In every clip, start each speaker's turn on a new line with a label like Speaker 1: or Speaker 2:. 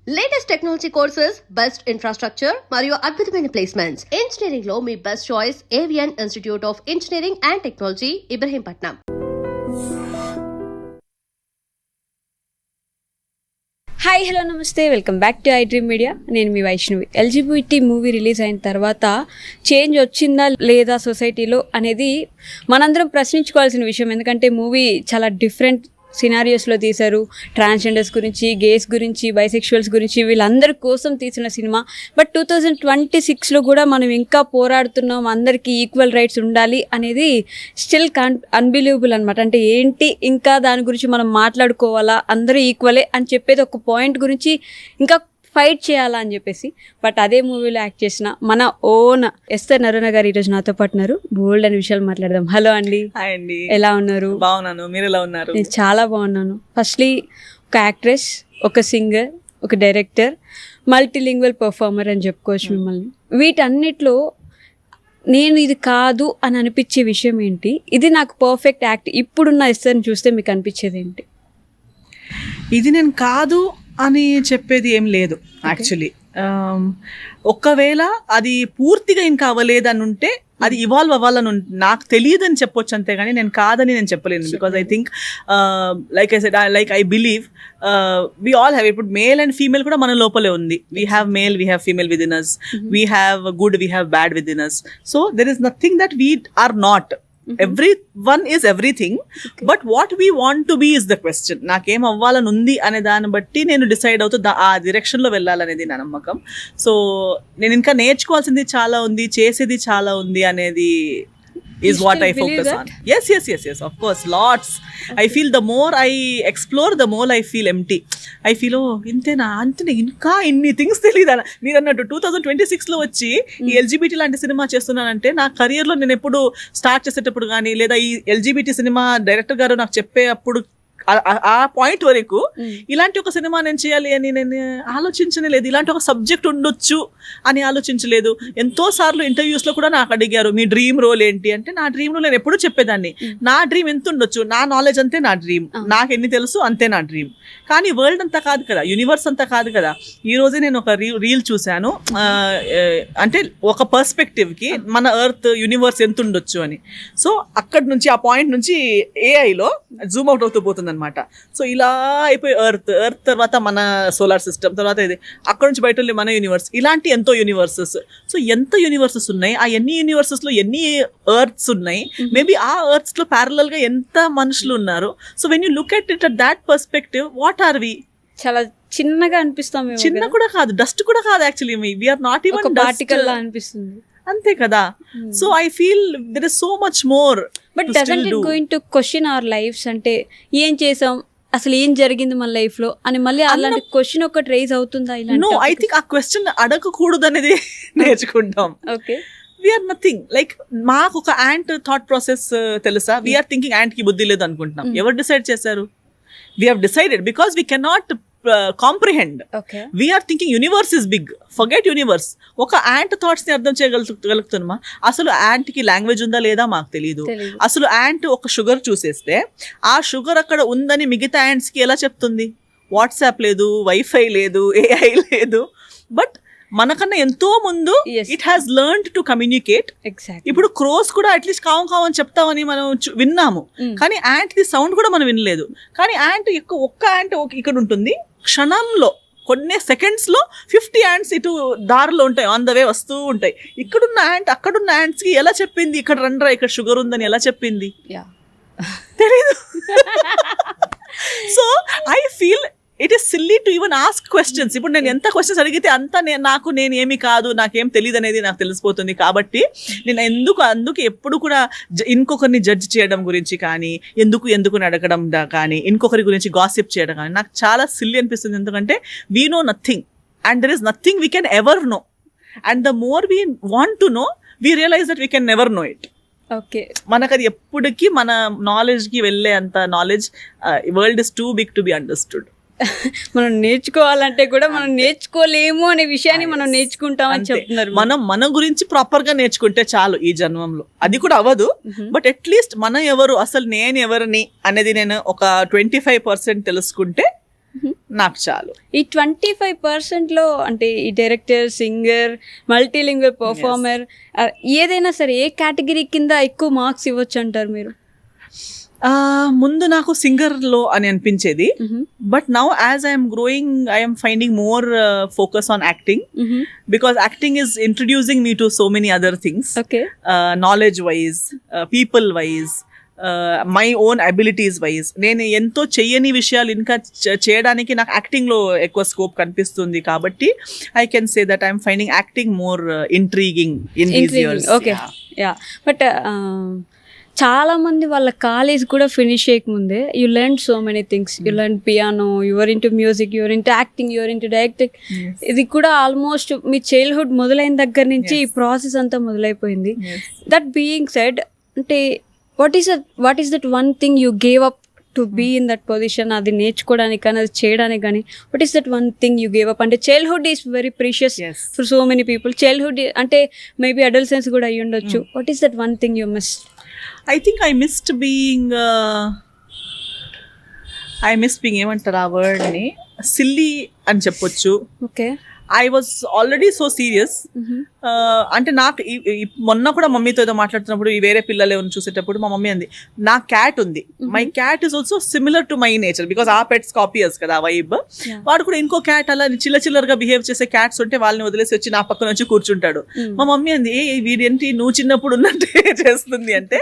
Speaker 1: Latest technology courses, best infrastructure మరియు అద్భుతమైన placements. Engineering లో మీ best choice Avian institute of engineering and technology, Ibrahimpatnam.
Speaker 2: Hi, hello, namaste, welcome back to I dream media. నేను మీ Vaishnavi. LGBT movie release అయిన తర్వాత change వచ్చిందా లేదా సొసైటీలో అనేది మనందరం ప్రశ్నించుకోవాల్సిన విషయం. ఎందుకంటే మూవీ చాలా డిఫరెంట్ సినారియోస్లో తీశారు. ట్రాన్స్జెండర్స్ గురించి, గేస్ గురించి, బైసెక్షువల్స్ గురించి, వీళ్ళందరి కోసం తీసిన సినిమా. బట్ 2026లో కూడా మనం ఇంకా పోరాడుతున్నాం, అందరికీ ఈక్వల్ రైట్స్ ఉండాలి అనేది స్టిల్ అన్బిలీవబుల్ అనమాట. అంటే ఏంటి, ఇంకా దాని గురించి మనం మాట్లాడుకోవాలా, అందరూ ఈక్వలే అని చెప్పేది ఒక పాయింట్ గురించి ఇంకా ఫైట్ చేయాలా అని చెప్పేసి. బట్ అదే మూవీలో యాక్ట్ చేసిన మన ఓన్ ఎస్తర్ నరుణ గారు ఈరోజు నాతో పాటు ఉన్నారు. బోల్డ్ అనే విషయాలు మాట్లాడదాం. హలో అండి.
Speaker 3: హాయ్ అండి.
Speaker 2: ఎలా ఉన్నారు?
Speaker 3: బాగున్నాను, మీరు ఎలా ఉన్నారు?
Speaker 2: నేను చాలా బాగున్నాను. ఫస్ట్లీ ఒక యాక్ట్రెస్, ఒక సింగర్, ఒక డైరెక్టర్, మల్టీలింగ్వల్ పర్ఫార్మర్ అని చెప్పుకోవచ్చు మిమ్మల్ని. వీటన్నిటిలో నేను ఇది కాదు అని అనిపించే విషయం ఏంటి? ఇది నాకు పర్ఫెక్ట్ యాక్ట్ ఇప్పుడున్న ఎస్తర్ని చూస్తే మీకు అనిపించేది ఏంటి?
Speaker 3: ఇది నేను కాదు అని చెప్పేది ఏం లేదు యాక్చువల్లీ. ఒకవేళ అది పూర్తిగా ఇంకా అవ్వలేదని ఉంటే అది ఇవాల్వ్ అవ్వాలని నాకు తెలియదు అని చెప్పొచ్చు, అంతేగాని నేను కాదని నేను చెప్పలేను. Because I think like I said, like I believe we all have, ఇప్పుడు మేల్ అండ్ ఫీమేల్ కూడా మన లోపలే ఉంది. We have male, we have female within us, we have good, we have bad within us. So there is nothing that we are not. Everyone is everything, okay. But what we want to be is the question. నాకేం అవ్వాలని ఉంది అనే దాన్ని బట్టి నేను decide అవుతూ ఆ డైరెక్షన్లో వెళ్ళాలనేది నా నమ్మకం. సో నేను ఇంకా నేర్చుకోవాల్సింది చాలా ఉంది, చేసేది చాలా ఉంది అనేది is what I focus on. Yes, of course, lots. I feel the more I explore, the more I feel empty. I feel, oh, ఇంతేనా, అంతేనా, ఇంకా ఇన్ని థింగ్స్ తెలియదా. మీరు అన్నట్టు 2026లో వచ్చి ఈ ఎల్జిబిటీ లాంటి సినిమా చేస్తున్నానంటే నా కెరియర్లో నేను ఎప్పుడు స్టార్ట్ చేసేటప్పుడు కానీ, లేదా ఈ ఎల్జిబిటీ సినిమా డైరెక్టర్ గారు నాకు చెప్పే అప్పుడు ఆ పాయింట్ వరకు ఇలాంటి ఒక సినిమా నేను చేయాలి అని నేను ఆలోచించలేదు. ఇలాంటి ఒక సబ్జెక్ట్ ఉండొచ్చు అని ఆలోచించలేదు. ఎంతో సార్లు ఇంటర్వ్యూస్ లో కూడా నాకు అడిగారు, మీ డ్రీమ్ రోల్ ఏంటి అంటే, నా డ్రీమ్ రోల్ నేను ఎప్పుడు చెప్పేదాన్ని, నా డ్రీమ్ ఎంత ఉండొచ్చు, నా నాలెడ్జ్ అంతే నా డ్రీమ్, నాకు ఎన్ని తెలుసు అంతే నా డ్రీమ్. కానీ వరల్డ్ అంతా కాదు కదా, యూనివర్స్ అంతా కాదు కదా. ఈ రోజే నేను ఒక రీల్ చూశాను, అంటే ఒక పర్స్పెక్టివ్ కి మన ఎర్త్ యూనివర్స్ ఎంత ఉండొచ్చు అని. సో అక్కడి నుంచి, ఆ పాయింట్ నుంచి ఏఐలో జూమ్ అవుట్ అవుతూ పోతుంది అనమాట. సో ఇలా అయిపోయి ఎర్త్ తర్వాత మన సోలార్ సిస్టమ్, తర్వాత ఇది, అక్కడ నుంచి బయట వెళ్ళి మన యూనివర్స్, ఇలాంటి ఎంతో యూనివర్సెస్. సో ఎంత యూనివర్సెస్ ఉన్నాయి, ఆ ఎన్ని యూనివర్సెస్ లో ఎన్ని ఎర్త్స్ ఉన్నాయి, మేబీ ఆ ఎర్త్స్ లో ప్యారలల్ గా ఎంత మనుషులు ఉన్నారు. So when you look at it at that perspective, what are we?
Speaker 2: చాలా చిన్నగా అనిపిస్తాం.
Speaker 3: చిన్న కూడా కాదు, డస్ట్ కూడా కాదు actually. We are not even
Speaker 2: particle లా అనిపిస్తుంది,
Speaker 3: అంతే కదా. So I feel there is so much more.
Speaker 2: But doesn't it going to question our lives? అంటే ఏం చేసాం, అసలు ఏం జరిగింది మన లైఫ్ లో అని మళ్ళీ అలాంటి క్వశ్చన్ ఒకటి రైజ్ అవుతుందా?
Speaker 3: నో, ఐ థింక్ ఆ క్వశ్చన్ అడగకూడదు అనేది నేర్చుకుంటాం.
Speaker 2: ఓకే,
Speaker 3: వీఆర్ నథింగ్ లైక్, మాకు ఒక యాంట్ థాట్ ప్రాసెస్ తెలుసా? వీఆర్ థింకింగ్ యాంట్ కి బుద్ధి లేదు అనుకుంటున్నాం. ఎవరు డిసైడ్ చేశారు? We have decided because we cannot comprehend.
Speaker 2: Okay.
Speaker 3: We are thinking universe is big. Forget universe. ఒక యాంట్ థాట్స్ ని అర్థం చేయగలుగుతున్నామా? అసలు యాంట్ కి లాంగ్వేజ్ ఉందా లేదా మాకు తెలియదు. అసలు యాంట్ ఒక షుగర్ చూసేస్తే ఆ షుగర్ అక్కడ ఉందని మిగతా యాంట్స్ కి ఎలా చెప్తుంది? వాట్సాప్ లేదు, వైఫై లేదు, ఏఐ లేదు. బట్ మనకన్నా ఎంతో ముందు it has learned to communicate. ఇప్పుడు క్రోస్ కూడా అట్లీస్ట్ కావు కావు అని చెప్తామని మనం విన్నాము, కానీ యాంట్ ది సౌండ్ కూడా మనం వినలేదు. కానీ యాంట్ ఒక్క యాంట్ ఇక్కడ ఉంటుంది, క్షణంలో కొన్ని సెకండ్స్ లో 50 యాంట్స్ ఇటు దారిలో ఉంటాయి, ఆన్ ద వే వస్తూ ఉంటాయి. ఇక్కడున్న యాంట్ అక్కడున్న యాంట్స్ కి ఎలా చెప్పింది ఇక్కడ రండ్రా, ఇక్కడ షుగర్ ఉందని ఎలా చెప్పింది? తెలీదు. So I feel it is silly to even ask questions. ఇప్పుడు నేను ఎంత క్వశ్చన్స్ అడిగితే అంత నేను ఏమి కాదు, నాకేం తెలియదు అనేది నాకు తెలిసిపోతుంది. కాబట్టి నేను అందుకు ఎప్పుడు కూడా ఇంకొకరిని జడ్జ్ చేయడం గురించి కానీ, ఎందుకు అడగడం కానీ, ఇంకొకరి గురించి గాసిప్ చేయడం కానీ నాకు చాలా సిల్లీ అనిపిస్తుంది. ఎందుకంటే we know nothing and there is nothing we can ever know. And the more we want to know, we realize that we can never know it.
Speaker 2: Okay,
Speaker 3: మనకు అది ఎప్పటికీ మన నాలెడ్జ్ కి వెళ్ళే అంత knowledge, world is too big to be understood.
Speaker 2: మనం నేర్చుకోవాలంటే కూడా మనం నేర్చుకోలేము అనే విషయాన్ని మనం నేర్చుకుంటామని చెప్తున్నారు.
Speaker 3: మనం మన గురించి ప్రాపర్ గా నేర్చుకుంటే చాలు ఈ జన్మంలో. అది కూడా అవ్వదు, బట్ అట్లీస్ట్ మనం ఎవరు, అసలు నేను ఎవరిని అనేది నేను ఒక 25% తెలుసుకుంటే నాకు చాలు.
Speaker 2: ఈ 25%లో అంటే ఈ డైరెక్టర్, సింగర్, మల్టీలింగ్వల్ పర్ఫార్మర్, ఏదైనా సరే ఏ కేటగిరీ కింద ఎక్కువ మార్క్స్ ఇవ్వచ్చు అంటారు మీరు?
Speaker 3: ముందు నాకు సింగర్ లో అని అనిపించేది, but now as I'm growing I'm finding more focus on acting, because acting is introducing me to so many other things, knowledge wise, people wise, my own abilities wise. నేను ఎంతో చెయ్యని విషయాలు ఇంకా చేయడానికి నాకు యాక్టింగ్ లో ఎక్కువ స్కోప్ కనిపిస్తుంది, కాబట్టి I can say that I'm finding acting more intriguing in these years.
Speaker 2: Okay, yeah. But చాలా మంది వాళ్ళ కాలేజ్ కూడా ఫినిష్ చేయకముందే you learn so many things. You learn piano, your into music, your into acting, your into directing. ఇది కూడా almost మీ childhood మొదలైన దగ్గర నుంచి ఈ ప్రాసెస్ అంతా మొదలైపోయింది. దట్ బీయింగ్ సెడ్, అంటే what is that one thing you gave up to be in that position? అది నేర్చుకోవడానికి కానీ అది చేయడానికి కానీ what is that one thing you gave up? అంటే childhood is very precious for so many people. Childhood అంటే maybe adolescence కూడా అయ్యి ఉండొచ్చు. What is that one thing you miss?
Speaker 3: I think I missed being ఏమంటారు ఆ word ని, silly అని చెప్పొచ్చు.
Speaker 2: Okay,
Speaker 3: I was already so serious. అంటే నాకు మొన్న కూడా మమ్మీతో ఏదో మాట్లాడుతున్నప్పుడు ఈ వేరే పిల్లలు ఎవరిని చూసేటప్పుడు మా మమ్మీ అంది, నా క్యాట్ ఉంది, my cat is also similar to my nature, because ఆ పెట్స్ కాపీయర్స్ కదా ఆ వైబ్. వాడు కూడా ఇంకో క్యాట్ అలా చిల్లరగా బిహేవ్ చేసే క్యాట్స్ ఉంటే వాళ్ళని వదిలేసి వచ్చి నా పక్కన వచ్చి కూర్చుంటాడు. మా మమ్మీ అంది, వీడేంటి నువ్వు చిన్నప్పుడు ఉన్నట్టే చేస్తుంది అంటే,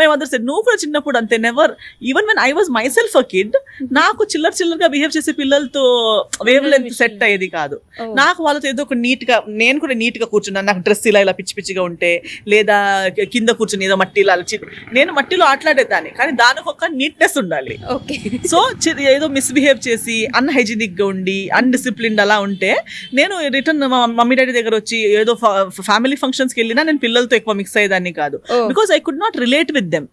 Speaker 3: మేము అందరూ సార్ నువ్వు కూడా చిన్నప్పుడు అంతే, never, even when I was my self a kid, నాకు చిల్లరగా బిహేవ్ చేసే పిల్లలతో వేవ్ లెంత్ సెట్ అయ్యేది కాదు. నాకు వాళ్ళతో ఏదో ఒక నీట్ గా, నేను కూడా నీట్ గా కూర్చున్నాను, నాకు డ్రెస్ ఇలా పిచ్చి పిచ్చిగా ఉంటే, లేదా కింద కూర్చుని ఏదో మట్టిలో నేను మట్టిలో ఆటలాడేదాన్ని, కానీ దానికి ఒక నీట్నెస్ ఉండాలి. సో ఏదో మిస్బిహేవ్ చేసి అన్హైజీనిక్ గా ఉండి అన్డిసిప్లిన్డ్ అలా ఉంటే, నేను రిటర్న్ మమ్మీ డాడీ దగ్గర వచ్చి ఏదో ఫ్యామిలీ ఫంక్షన్స్ కి వెళ్ళినా నేను పిల్లలతో ఎక్కువ మిక్స్ అయ్యేదాన్ని కాదు, because I could not relate with them.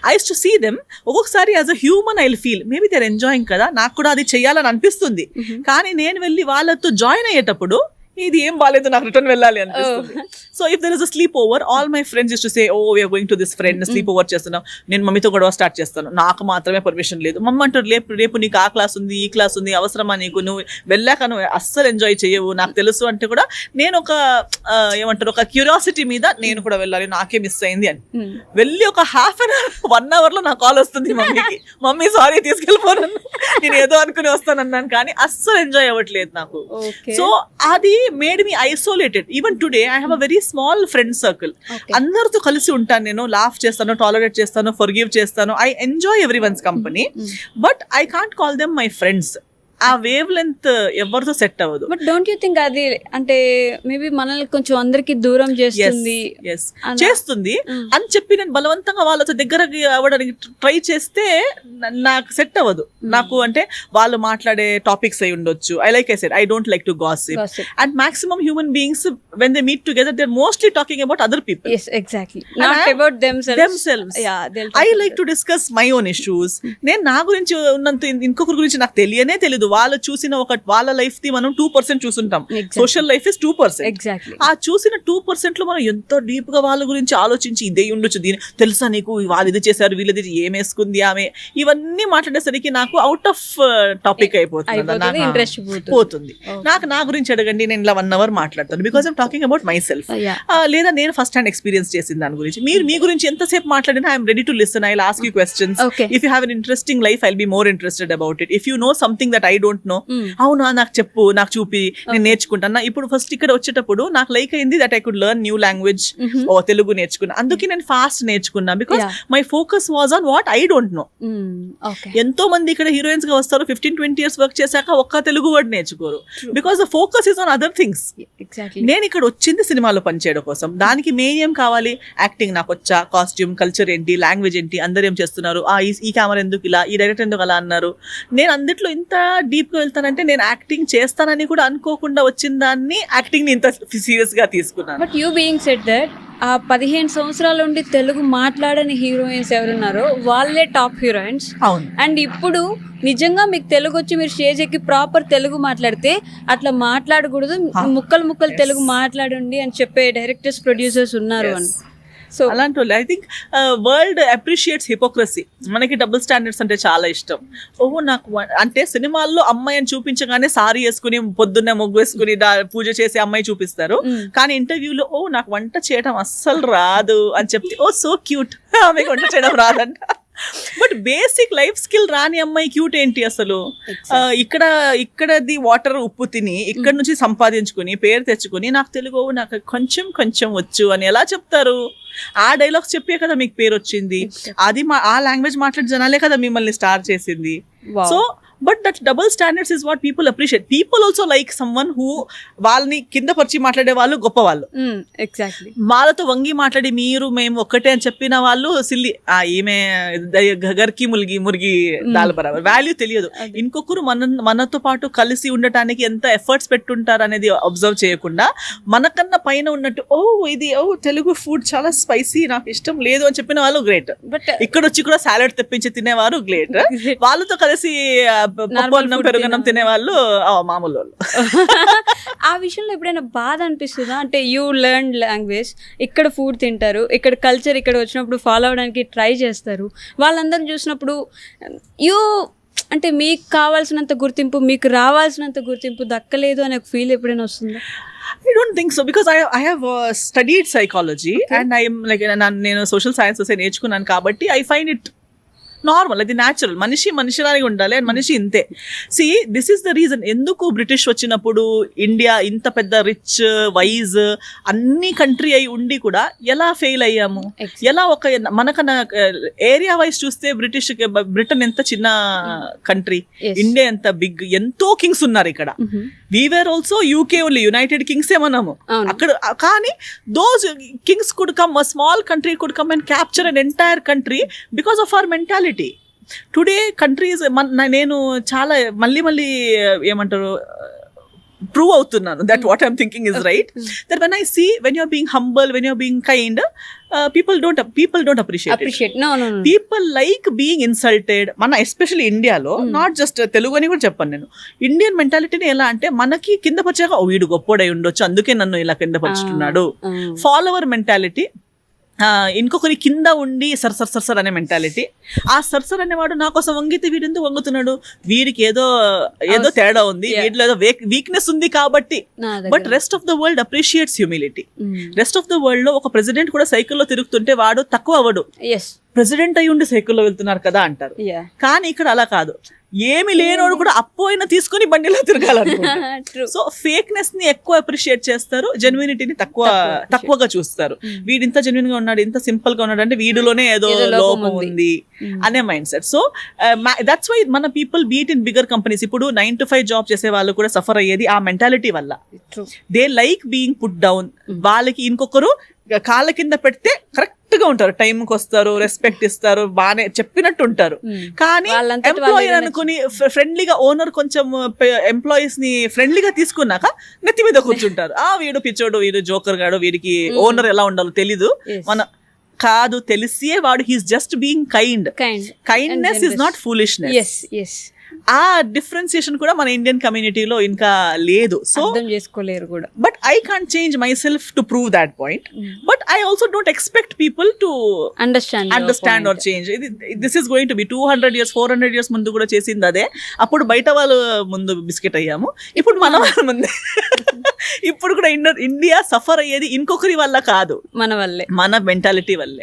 Speaker 3: I used to see them, ఒక్కొక్కసారి as a human I feel maybe they are enjoying కదా, నాకు కూడా అది చెయ్యాలని అనిపిస్తుంది, కానీ నేను వెళ్ళి వాళ్ళతో జాయిన్ అయ్యేటప్పుడు ఇది ఏం బాలేదు, నాకు రిటర్న్ వెళ్ళాలి అనిపిస్తుంది. So if there is a sleepover, all my friends use to say, oh we're going to this friend, sleepover చేస్తున్నాం, నేను మమ్మీతో గొడవ స్టార్ట్ చేస్తాను, నాకు మాత్రమే పర్మిషన్ లేదు. మమ్మ అంటారు, రేపు నీకు ఆ క్లాస్ ఉంది, ఈ క్లాస్ ఉంది, అవసరమా నీకు, నువ్వు వెళ్ళాక నువ్వు అస్సలు ఎంజాయ్ చేయవు, నాకు తెలుసు అంటే కూడా నేను ఒక ఏమంటారు ఒక క్యూరియాసిటీ మీద నేను కూడా వెళ్ళాలి, నాకే మిస్ అయింది అని వెళ్ళి ఒక హాఫ్ అన్ అవర్ 1 hour లో నా కాల్ వస్తుంది మమ్మీకి, మమ్మీ సారీ తీసుకెళ్ళిపోను, నేను ఏదో అనుకుని వస్తానన్నాను, కానీ అస్సలు ఎంజాయ్ అవ్వట్లేదు నాకు. సో అది made me isolated. Even today I have a very small friend circle. అందరితో కలిసి ఉంటాను, నేను లాఫ్ చేస్తాను, టాలరేట్ చేస్తాను, ఫర్గివ్ చేస్తాను, I enjoy everyone's company, but I can't call them my friends. ఆ వేవ్ లెంత్ ఎవరితో సెట్ అవ్వదు.
Speaker 2: బట్ డోంట్ యూ థింక్ అది అంటే మేబీ మనల్ని కొంచెం అందరికి దూరం చేస్తుంది
Speaker 3: అని చెప్పి నేను బలవంతంగా వాళ్ళతో దగ్గర అవ్వడానికి ట్రై చేస్తే నాకు సెట్ అవ్వదు. నాకు అంటే వాళ్ళు మాట్లాడే టాపిక్స్ అయి ఉండొచ్చు. I said I don't like to gossip. And maximum human beings when they meet together they're mostly talking about other people.
Speaker 2: Yes, exactly. Not about themselves.
Speaker 3: Yeah, I like to discuss my own issues. నేను నా గురించి ఉన్నంత ఇంకొకరి గురించి నాకు తెలియదు. వాళ్ళు చూసిన వాళ్ళ లైఫ్ ది మనం 2% చూసుంటాం. Social life is 2%. ఆ చూసిన 2% లో మనం ఎంతో డీప్ గా వాళ్ళ గురించి ఆలోచించి ఇదే ఉండొచ్చు, దీని తెలుసా నీకు, వాళ్ళు ఇది చేశారు, వీళ్ళది ఏం వేసుకుంది ఆమె, ఇవన్నీ మాట్లాడేసరికి నాకు అవుట్ ఆఫ్ టాపిక్ పోతుంది. నాకు నా గురించి అడగండి, నేను ఇలా 1 hour మాట్లాడతాను, because I'm talking about my self. లేదా నేను ఫస్ట్ హ్యాండ్ ఎక్స్పీరియన్స్ చేసిన దాని గురించి. మీరు మీ గురించి ఎంతసేపు మాట్లాడినా I'm ready to listen. I will ask you questions. If you have an interesting life I will be more interested about it. If you know something that I don't know, అవునా నాకు చెప్పు, నాకు చూపి, నేను నేర్చుకుంటాను. ఇప్పుడు ఫస్ట్ ఇక్కడ వచ్చేటప్పుడు నాకు లైక్ అయింది that I could learn new language. Telugu నేర్చుకున్నా, అందుకే నేను ఫాస్ట్ నేర్చుకున్నా, because my focus was on what I don't know. ఎంతో మంది ఇక్కడ హీరోయిన్స్ గా వస్తారు, 15-20 years వర్క్ చేశాక ఒక్క తెలుగు వర్డ్ నేర్చుకోరు, because the focus is on other things. నేను ఇక్కడ వచ్చింది సినిమాలో పనిచేయడం కోసం. దానికి మెయిన్ ఏం కావాలి, యాక్టింగ్ నాకు వచ్చా, కాస్ట్యూమ్, కల్చర్ ఏంటి, లాంగ్వేజ్ ఏంటి, అందరు ఏం చేస్తున్నారు, ఈ కెమెరా ఎందుకు ఇలా, ఈ డైరెక్టర్ ఎందుకు అలా అన్నారు. నేను అందుట్లో ఇంత డీప్ గా వెళ్తానంటే నేను యాక్టింగ్ చేస్తానని కూడా అనుకోకుండా వచ్చిన దాన్ని యాక్టింగ్ ని ఇంత సీరియస్ గా తీసుకున్నాను.
Speaker 2: But you being said that ఆ 15 సంవత్సరాల నుండి తెలుగు మాట్లాడని హీరోయిన్స్ ఎవరున్నారో వాళ్ళే టాప్ హీరోయిన్స్.
Speaker 3: అవును.
Speaker 2: అండ్ ఇప్పుడు నిజంగా మీకు తెలుగు వచ్చి మీరు స్టేజ్ ఎక్కి ప్రాపర్ తెలుగు మాట్లాడితే అట్లా మాట్లాడకూడదు, ముక్కలు తెలుగు మాట్లాడండి అని చెప్పే డైరెక్టర్స్, ప్రొడ్యూసర్స్ ఉన్నారు అని. సో
Speaker 3: అలాంటి వాళ్ళు I think world appreciates hypocrisy. మనకి డబుల్ స్టాండర్డ్స్ అంటే చాలా ఇష్టం. నాకు అంటే సినిమాల్లో అమ్మాయి అని చూపించగానే సారీ వేసుకుని పొద్దున్నే ముగ్గు వేసుకుని పూజ చేసి అమ్మాయి చూపిస్తారు, కానీ ఇంటర్వ్యూలో నాకు వంట చేయడం అస్సలు రాదు అని చెప్తే సో క్యూట్, ఆమెకు వంట చేయడం రాదంట. బట్ బేసిక్ లైఫ్ స్కిల్ రాని అమ్మాయి క్యూట్ ఏంటి అసలు? ఇక్కడది వాటర్ ఉప్పు తిని ఇక్కడ నుంచి సంపాదించుకుని పేరు తెచ్చుకుని నాకు తెలుగు నాకు కొంచెం కొంచెం వచ్చు అని ఎలా చెప్తారు? ఆ డైలాగ్స్ చెప్పే కదా మీకు పేరు వచ్చింది. అది ఆ లాంగ్వేజ్ మాట్లాడే జనాలే కదా మిమ్మల్ని స్టార్ చేసింది. So but that double standards is what people appreciate. People also like someone who వాళ్ళని కింద పరిచి మాట్లాడే వాళ్ళు గొప్ప వాళ్ళు.
Speaker 2: ఎగ్జాక్ట్లీ
Speaker 3: వాళ్ళతో వంగి మాట్లాడి మీరు మేము ఒక్కటే అని చెప్పిన వాళ్ళు సిల్లి, ఈమె గర్కి మురిగి దాల్ బరాబర్, వాల్యూ తెలియదు. ఇంకొకరు మనతో పాటు కలిసి ఉండటానికి ఎంత ఎఫర్ట్స్ పెట్టుంటారు అనేది అబ్జర్వ్ చేయకుండా మనకన్నా పైన ఉన్నట్టు ఇది తెలుగు ఫుడ్ చాలా స్పైసీ నాకు ఇష్టం లేదు అని చెప్పిన వాళ్ళు గ్రేట్. బట్ ఇక్కడ వచ్చి కూడా సాలడ్ తెప్పించి తినేవారు గ్రేట్. వాళ్ళతో కలిసి పెరుగన్నం తినే వాళ్ళు మామూలు వాళ్ళు.
Speaker 2: ఆ విషయంలో ఎప్పుడైనా బాధ అనిపిస్తుందా? అంటే యూ లెర్న్ లాంగ్వేజ్, ఇక్కడ ఫుడ్ తింటారు, ఇక్కడ కల్చర్ ఇక్కడ వచ్చినప్పుడు ఫాలో అవడానికి ట్రై చేస్తారు, వాళ్ళందరిని చూసినప్పుడు అంటే మీకు కావాల్సినంత గుర్తింపు, మీకు రావాల్సినంత గుర్తింపు దక్కలేదు అనే ఫీల్ ఎప్పుడైనా వస్తుందా?
Speaker 3: I don't think so because I have studied psychology and I am like నేను సోషల్ సైన్సెస్ నేర్చుకున్నాను కాబట్టి I find it నార్మల్, అది న్యాచురల్. మనిషిలాగే ఉండాలి అండ్ మనిషి ఇంతే. See this is the reason ఎందుకు బ్రిటిష్ వచ్చినప్పుడు ఇండియా ఇంత పెద్ద రిచ్ వైజ్ అన్ని కంట్రీ అయి ఉండి కూడా ఎలా ఫెయిల్ అయ్యాము? ఎలా మనకన్నా ఏరియా వైజ్ చూస్తే బ్రిటన్ ఎంత చిన్న కంట్రీ, ఇండియా ఎంత బిగ్, ఎంతో కింగ్స్ ఉన్నారు ఇక్కడ. We're also UK only, united కింగ్సే మనము అక్కడ. కానీ those kings could come, a small country could come and capture an entire country because of our mentality. Today countries నేను చాలా మళ్ళీ ఏమంటారు ప్రూవ్ అవుతున్నాను that what I'm thinking is right. That when I see when you're being humble, when you're being kind, people don't appreciate it. No. People like being insulted. మన especially ఇండియాలో, not just Telugu అని కూడా చెప్పాను నేను, Indian మెంటాలిటీని ఎలా అంటే మనకి కింద పరిచాక వీడు గొప్పోడై ఉండొచ్చు అందుకే నన్ను ఇలా కింద పరుచుతున్నాడు, ఫాలోవర్ మెంటాలిటీ. ఇంకొకరి కింద ఉండి సర్సర్ అనే మెంటాలిటీ. ఆ సర్సర్ అనేవాడు నా కోసం వంగితే వీడు ఎందుకు వంగుతున్నాడు, వీడికి ఏదో తేడా ఉంది, వీటిలో ఏదో వీక్నెస్ ఉంది కాబట్టి. But rest of the world appreciates humility. Rest of the world లో ఒక ప్రెసిడెంట్ కూడా సైకిల్లో తిరుగుతుంటే వాడు తక్కువ అవ్వడు, ప్రెసిడెంట్ అయి ఉండి సైకిల్లో వెళ్తున్నారు కదా అంటారు. కానీ ఇక్కడ అలా కాదు, ఏమి లేనోడు కూడా అప్పు అయినా తీసుకుని బండిలో తిరగాలనుకుంటారు. సో ఫేక్నెస్ ని ఎక్కువ అప్రిషియేట్ చేస్తారు, జెన్యూనిటీని తక్కువగా చూస్తారు. వీడు ఇంత జెన్యూన్ గా ఉన్నాడు, ఇంత సింపుల్ గా ఉన్నాడు అంటే వీడిలోనే ఏదో లోపం ఉంది అనే mindset. So that's why మన people beat in bigger companies. ఇప్పుడు 9 to 5 జాబ్ చేసే వాళ్ళు కూడా సఫర్ అయ్యేది ఆ మెంటాలిటీ వల్ల. They like being put down. వాళ్ళకి ఇంకొకరు కాళ్ళ కింద పెడితే కరెక్ట్ గా ఉంటారు, టైంకి వస్తారు, రెస్పెక్ట్ ఇస్తారు, బాగానే చెప్పినట్టు ఉంటారు. కానీ ఎంప్లాయీ అనుకుని ఫ్రెండ్లీగా ఓనర్ కొంచెం ఎంప్లాయీస్ ని ఫ్రెండ్లీగా తీసుకున్నాక నెత్తి మీద కూర్చుంటారు. వీడు పిచ్చోడు, వీడు జోకర్ గాడు, వీడికి ఓనర్ ఎలా ఉండాలో తెలీదు. కాదు, తెలిసే వాడు he's just being kindness is not foolishness. ఆ డిఫరెన్సియేషన్ కూడా మన ఇండియన్ కమ్యూనిటీలో ఇంకా లేదు. సో
Speaker 2: అర్థం చేసుకోలేరు కూడా.
Speaker 3: But I can't change myself to prove that point. But I also don't expect people to understand or change. This is going to be 200 years 400 years ముందు కూడా చేసింది అదే. అప్పుడు బయట వాళ్ళు ముందు బిస్కెట్ అయ్యాము, ఇప్పుడు మన వాళ్ళ ముందే. ఇప్పుడు కూడా ఇండియా సఫర్ అయ్యేది ఇంకొకరి వల్ల కాదు, మన మెంటాలిటీ వల్లే.